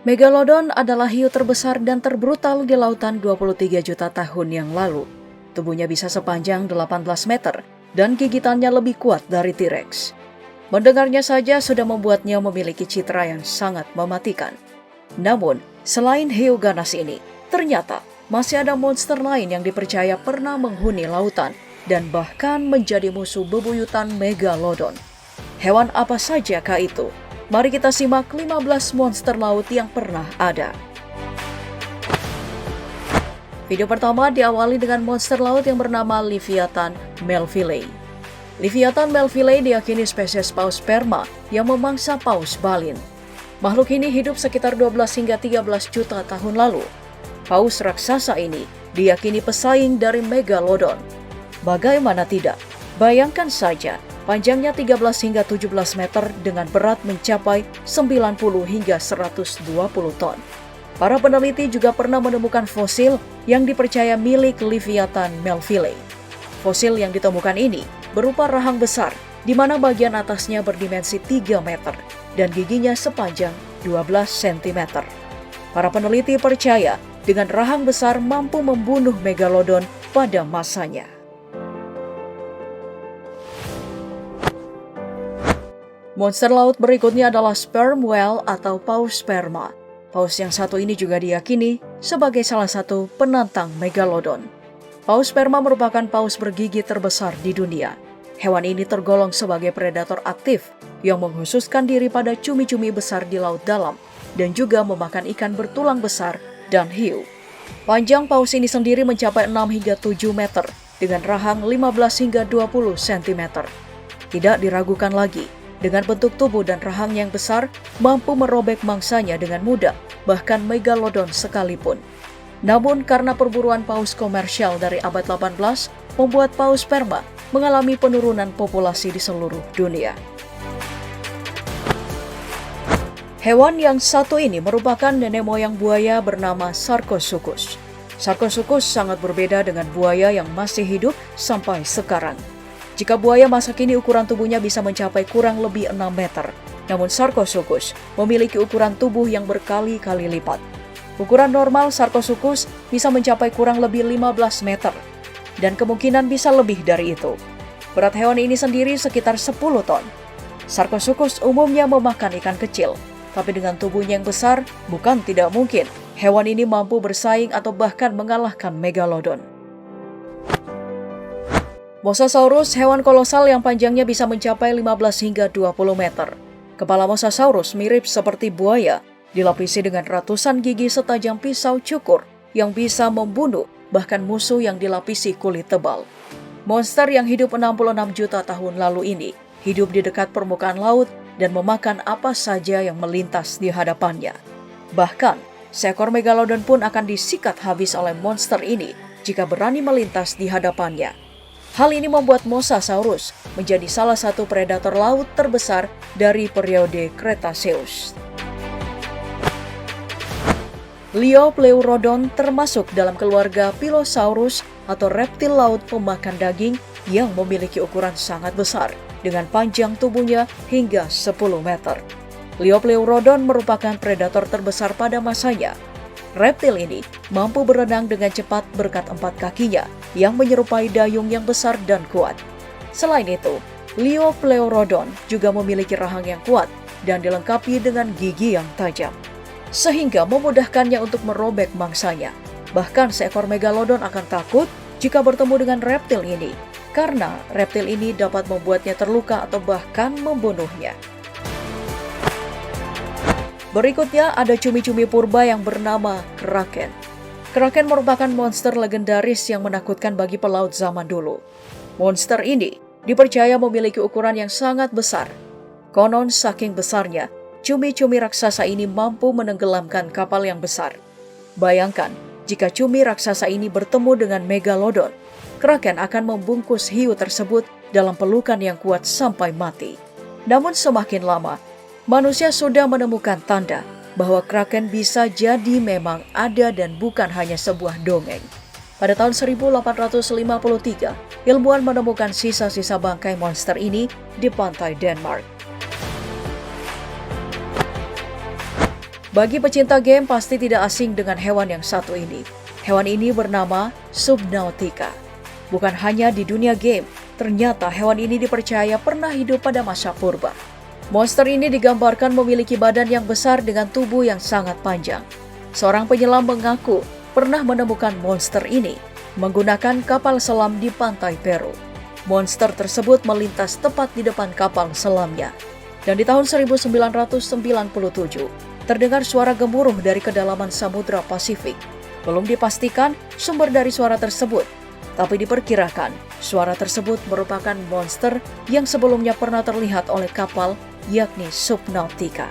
Megalodon adalah hiu terbesar dan terbrutal di lautan 23 juta tahun yang lalu. Tubuhnya bisa sepanjang 18 meter dan gigitannya lebih kuat dari T-Rex. Mendengarnya saja sudah membuatnya memiliki citra yang sangat mematikan. Namun, selain hiu ganas ini, ternyata masih ada monster lain yang dipercaya pernah menghuni lautan dan bahkan menjadi musuh bebuyutan Megalodon. Hewan apa sajakah itu? Mari kita simak 15 monster laut yang pernah ada. Video pertama diawali dengan monster laut yang bernama Leviathan melvillei. Leviathan melvillei diyakini spesies paus sperma yang memangsa paus balin. Makhluk ini hidup sekitar 12 hingga 13 juta tahun lalu. Paus raksasa ini diyakini pesaing dari Megalodon. Bagaimana tidak? Bayangkan saja, panjangnya 13 hingga 17 meter dengan berat mencapai 90 hingga 120 ton. Para peneliti juga pernah menemukan fosil yang dipercaya milik Leviathan melvillei. Fosil yang ditemukan ini berupa rahang besar, di mana bagian atasnya berdimensi 3 meter dan giginya sepanjang 12 cm. Para peneliti percaya dengan rahang besar mampu membunuh Megalodon pada masanya. Monster laut berikutnya adalah sperm whale atau paus sperma. Paus yang satu ini juga diyakini sebagai salah satu penantang Megalodon. Paus sperma merupakan paus bergigi terbesar di dunia. Hewan ini tergolong sebagai predator aktif yang mengkhususkan diri pada cumi-cumi besar di laut dalam dan juga memakan ikan bertulang besar dan hiu. Panjang paus ini sendiri mencapai 6 hingga 7 meter dengan rahang 15 hingga 20 cm. Tidak diragukan lagi, dengan bentuk tubuh dan rahang yang besar, mampu merobek mangsanya dengan mudah, bahkan Megalodon sekalipun. Namun karena perburuan paus komersial dari abad 18, membuat paus sperma mengalami penurunan populasi di seluruh dunia. Hewan yang satu ini merupakan nenek moyang buaya bernama Sarcosuchus. Sarcosuchus sangat berbeda dengan buaya yang masih hidup sampai sekarang. Jika buaya masa kini ukuran tubuhnya bisa mencapai kurang lebih 6 meter, namun Sarcosuchus memiliki ukuran tubuh yang berkali-kali lipat. Ukuran normal Sarcosuchus bisa mencapai kurang lebih 15 meter, dan kemungkinan bisa lebih dari itu. Berat hewan ini sendiri sekitar 10 ton. Sarcosuchus umumnya memakan ikan kecil, tapi dengan tubuhnya yang besar, bukan tidak mungkin hewan ini mampu bersaing atau bahkan mengalahkan Megalodon. Mosasaurus, hewan kolosal yang panjangnya bisa mencapai 15 hingga 20 meter. Kepala Mosasaurus mirip seperti buaya, dilapisi dengan ratusan gigi setajam pisau cukur yang bisa membunuh bahkan musuh yang dilapisi kulit tebal. Monster yang hidup 66 juta tahun lalu ini hidup di dekat permukaan laut dan memakan apa saja yang melintas di hadapannya. Bahkan, seekor Megalodon pun akan disikat habis oleh monster ini jika berani melintas di hadapannya. Hal ini membuat Mosasaurus menjadi salah satu predator laut terbesar dari periode Cretaceous. Liopleurodon termasuk dalam keluarga Pilosaurus atau reptil laut pemakan daging yang memiliki ukuran sangat besar dengan panjang tubuhnya hingga 10 meter. Liopleurodon merupakan predator terbesar pada masanya. Reptil ini mampu berenang dengan cepat berkat 4 kakinya yang menyerupai dayung yang besar dan kuat. Selain itu, Liopleurodon juga memiliki rahang yang kuat dan dilengkapi dengan gigi yang tajam, sehingga memudahkannya untuk merobek mangsanya. Bahkan seekor Megalodon akan takut jika bertemu dengan reptil ini, karena reptil ini dapat membuatnya terluka atau bahkan membunuhnya. Berikutnya ada cumi-cumi purba yang bernama Kraken. Kraken merupakan monster legendaris yang menakutkan bagi pelaut zaman dulu. Monster ini dipercaya memiliki ukuran yang sangat besar. Konon saking besarnya, cumi-cumi raksasa ini mampu menenggelamkan kapal yang besar. Bayangkan, jika cumi raksasa ini bertemu dengan Megalodon, Kraken akan membungkus hiu tersebut dalam pelukan yang kuat sampai mati. Namun semakin lama, manusia sudah menemukan tanda bahwa Kraken bisa jadi memang ada dan bukan hanya sebuah dongeng. Pada tahun 1853, ilmuwan menemukan sisa-sisa bangkai monster ini di pantai Denmark. Bagi pecinta game pasti tidak asing dengan hewan yang satu ini. Hewan ini bernama Subnautica. Bukan hanya di dunia game, ternyata hewan ini dipercaya pernah hidup pada masa purba. Monster ini digambarkan memiliki badan yang besar dengan tubuh yang sangat panjang. Seorang penyelam mengaku pernah menemukan monster ini menggunakan kapal selam di pantai Peru. Monster tersebut melintas tepat di depan kapal selamnya. Dan di tahun 1997, terdengar suara gemuruh dari kedalaman Samudra Pasifik. Belum dipastikan sumber dari suara tersebut, tapi diperkirakan suara tersebut merupakan monster yang sebelumnya pernah terlihat oleh kapal, yakni Subnautica.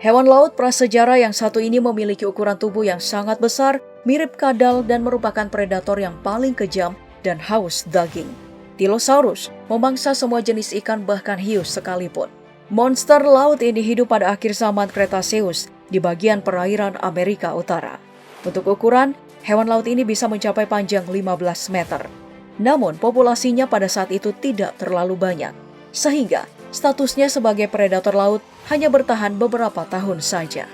Hewan laut prasejarah yang satu ini memiliki ukuran tubuh yang sangat besar, mirip kadal dan merupakan predator yang paling kejam dan haus daging. Tylosaurus memangsa semua jenis ikan bahkan hiu sekalipun. Monster laut ini hidup pada akhir zaman Cretaceous di bagian perairan Amerika Utara. Untuk ukuran, hewan laut ini bisa mencapai panjang 15 meter. Namun, populasinya pada saat itu tidak terlalu banyak, sehingga statusnya sebagai predator laut hanya bertahan beberapa tahun saja.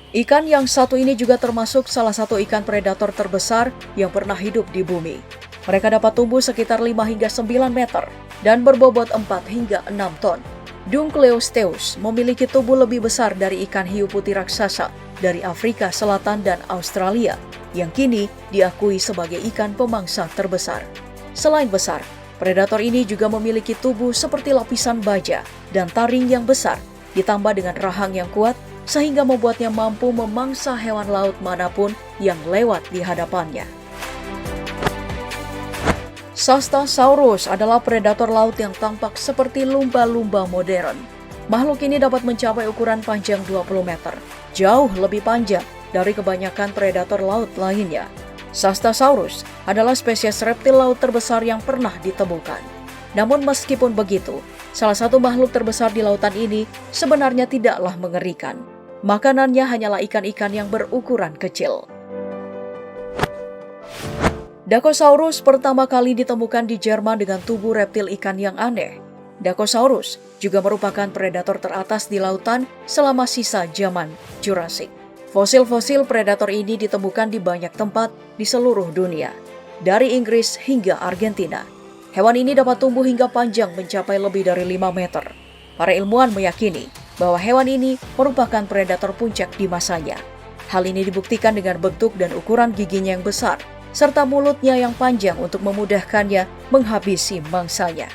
Ikan yang satu ini juga termasuk salah satu ikan predator terbesar yang pernah hidup di bumi. Mereka dapat tumbuh sekitar 5 hingga 9 meter dan berbobot 4 hingga 6 ton. Dunkleosteus memiliki tubuh lebih besar dari ikan hiu putih raksasa dari Afrika Selatan dan Australia yang kini diakui sebagai ikan pemangsa terbesar. Selain besar, predator ini juga memiliki tubuh seperti lapisan baja dan taring yang besar, ditambah dengan rahang yang kuat, sehingga membuatnya mampu memangsa hewan laut manapun yang lewat di hadapannya. Sastasaurus adalah predator laut yang tampak seperti lumba-lumba modern. Makhluk ini dapat mencapai ukuran panjang 20 meter, jauh lebih panjang dari kebanyakan predator laut lainnya. Sastasaurus adalah spesies reptil laut terbesar yang pernah ditemukan. Namun meskipun begitu, salah satu makhluk terbesar di lautan ini sebenarnya tidaklah mengerikan. Makanannya hanyalah ikan-ikan yang berukuran kecil. Dakosaurus pertama kali ditemukan di Jerman dengan tubuh reptil ikan yang aneh. Dakosaurus juga merupakan predator teratas di lautan selama sisa zaman Jurassic. Fosil-fosil predator ini ditemukan di banyak tempat di seluruh dunia, dari Inggris hingga Argentina. Hewan ini dapat tumbuh hingga panjang mencapai lebih dari 5 meter. Para ilmuwan meyakini bahwa hewan ini merupakan predator puncak di masanya. Hal ini dibuktikan dengan bentuk dan ukuran giginya yang besar, serta mulutnya yang panjang untuk memudahkannya menghabisi mangsanya.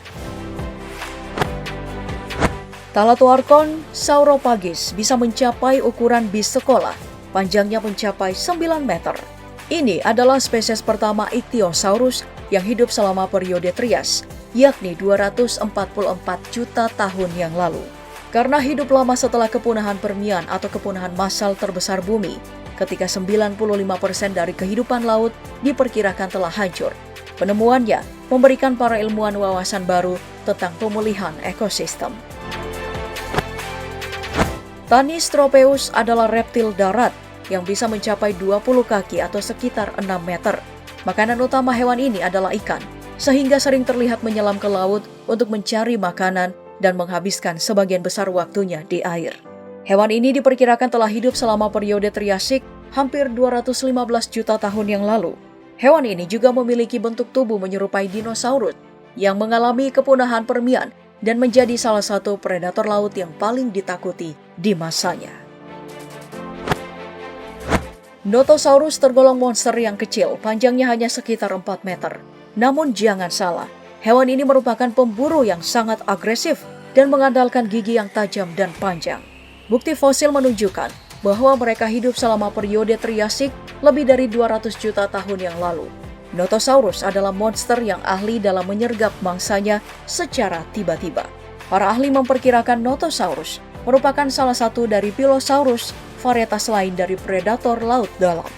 Thalatoarchon sauropods bisa mencapai ukuran bis sekolah, panjangnya mencapai 9 meter. Ini adalah spesies pertama Ichthyosaurus yang hidup selama periode Trias, yakni 244 juta tahun yang lalu. Karena hidup lama setelah kepunahan Permian atau kepunahan massal terbesar bumi, ketika 95% dari kehidupan laut diperkirakan telah hancur. Penemuannya memberikan para ilmuwan wawasan baru tentang pemulihan ekosistem. Tanystropeus adalah reptil darat yang bisa mencapai 20 kaki atau sekitar 6 meter. Makanan utama hewan ini adalah ikan, sehingga sering terlihat menyelam ke laut untuk mencari makanan dan menghabiskan sebagian besar waktunya di air. Hewan ini diperkirakan telah hidup selama periode Triasik hampir 215 juta tahun yang lalu. Hewan ini juga memiliki bentuk tubuh menyerupai dinosaurus yang mengalami kepunahan Permian dan menjadi salah satu predator laut yang paling ditakuti di masanya. Notosaurus tergolong monster yang kecil, panjangnya hanya sekitar 4 meter. Namun jangan salah, hewan ini merupakan pemburu yang sangat agresif dan mengandalkan gigi yang tajam dan panjang. Bukti fosil menunjukkan bahwa mereka hidup selama periode Triasik lebih dari 200 juta tahun yang lalu. Notosaurus adalah monster yang ahli dalam menyergap mangsanya secara tiba-tiba. Para ahli memperkirakan Notosaurus merupakan salah satu dari Pilosaurus, varietas lain dari predator laut dalam.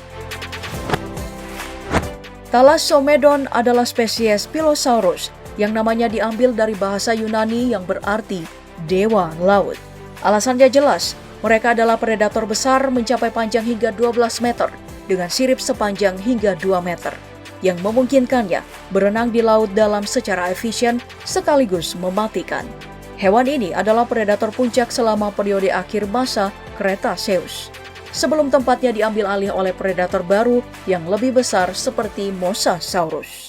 Thalassomedon adalah spesies Pilosaurus yang namanya diambil dari bahasa Yunani yang berarti dewa laut. Alasannya jelas, mereka adalah predator besar mencapai panjang hingga 12 meter dengan sirip sepanjang hingga 2 meter yang memungkinkannya berenang di laut dalam secara efisien sekaligus mematikan. Hewan ini adalah predator puncak selama periode akhir masa Cretaceous, sebelum tempatnya diambil alih oleh predator baru yang lebih besar seperti Mosasaurus.